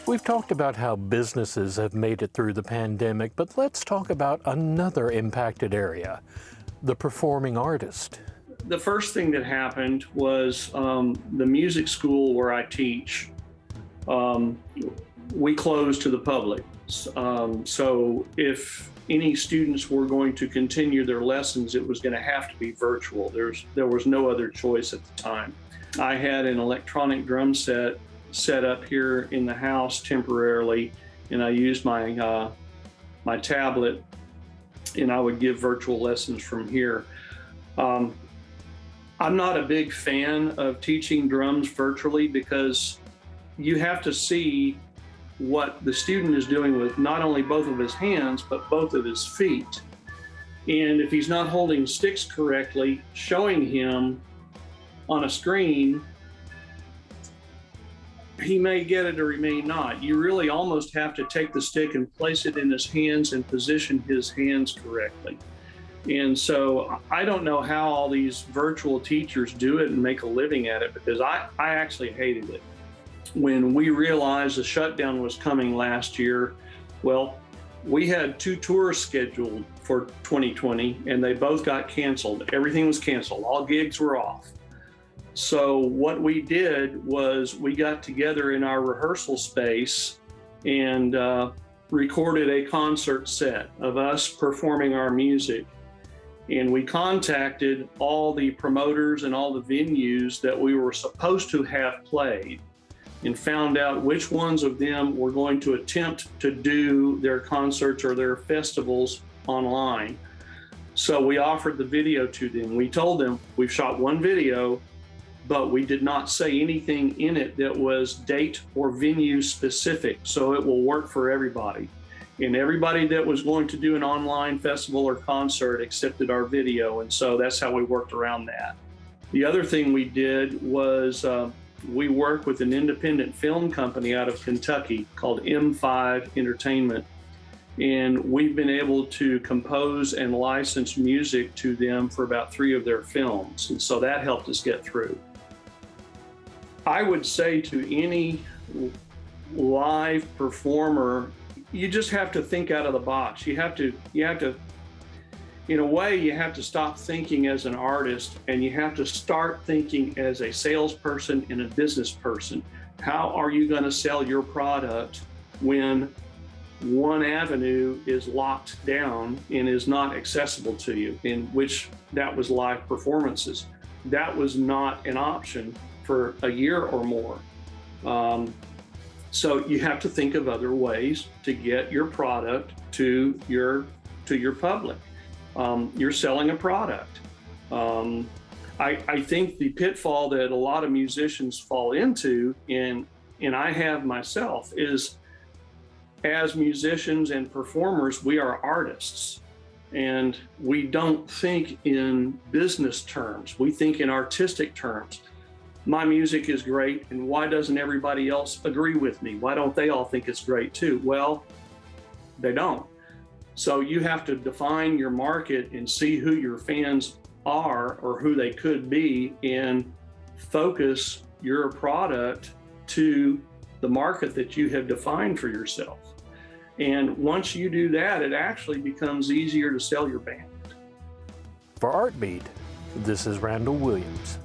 We've talked about how businesses have made it through the pandemic, but let's talk about another impacted area, the performing artist. The first thing that happened was the music school where I teach, we closed to the public. So if any students were going to continue their lessons, it was going to have to be virtual. There was no other choice at the time. I had an electronic drum set up here in the house temporarily, and I used my my tablet, and I would give virtual lessons from here. I'm not a big fan of teaching drums virtually because you have to see what the student is doing with not only both of his hands, but both of his feet. And if he's not holding sticks correctly, showing him on a screen, he may get it or he may not. You really almost have to take the stick and place it in his hands and position his hands correctly. And so I don't know how all these virtual teachers do it and make a living at it, because I actually hated it. When we realized the shutdown was coming last year, well, we had 2 tours scheduled for 2020 and they both got canceled. Everything was canceled. All gigs were off. So what we did was we got together in our rehearsal space and recorded a concert set of us performing our music. And we contacted all the promoters and all the venues that we were supposed to have played and found out which ones of them were going to attempt to do their concerts or their festivals online. So we offered the video to them. We told them we've shot 1 video, but we did not say anything in it that was date or venue specific, so it will work for everybody. And everybody that was going to do an online festival or concert accepted our video, and so that's how we worked around that. The other thing we did was we worked with an independent film company out of Kentucky called M5 Entertainment, and we've been able to compose and license music to them for about 3 of their films, and so that helped us get through. I would say to any live performer, you just have to think out of the box. You have to, in a way, you have to stop thinking as an artist and you have to start thinking as a salesperson and a business person. How are you going to sell your product when one avenue is locked down and is not accessible to you, in which that was live performances? That was not an option for a year or more. So you have to think of other ways to get your product to your public. You're selling a product. I think the pitfall that a lot of musicians fall into, and I have myself, is as musicians and performers, we are artists. And we don't think in business terms. We think in artistic terms. My music is great, and why doesn't everybody else agree with me? Why don't they all think it's great too? Well, they don't. So you have to define your market and see who your fans are or who they could be, and focus your product to the market that you have defined for yourself. And once you do that, it actually becomes easier to sell your band. For Artbeat, this is Randall Williams.